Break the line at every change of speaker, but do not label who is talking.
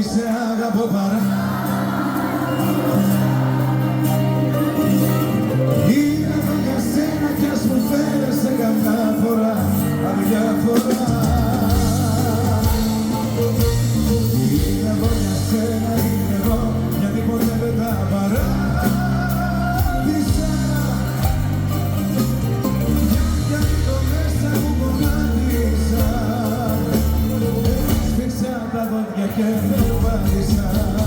ότι σε αγαπώ παρά. Είναι εδώ για σένα κι ας μου φέρεσαι καμιά φορά αδιάφορα. Είναι εδώ για σένα, είναι εδώ γιατί ποτέ δεν τα παράτησα. Γιατί το μέσα μου γονάτισα, σφίξα τα δόντια και δεν πάτησα.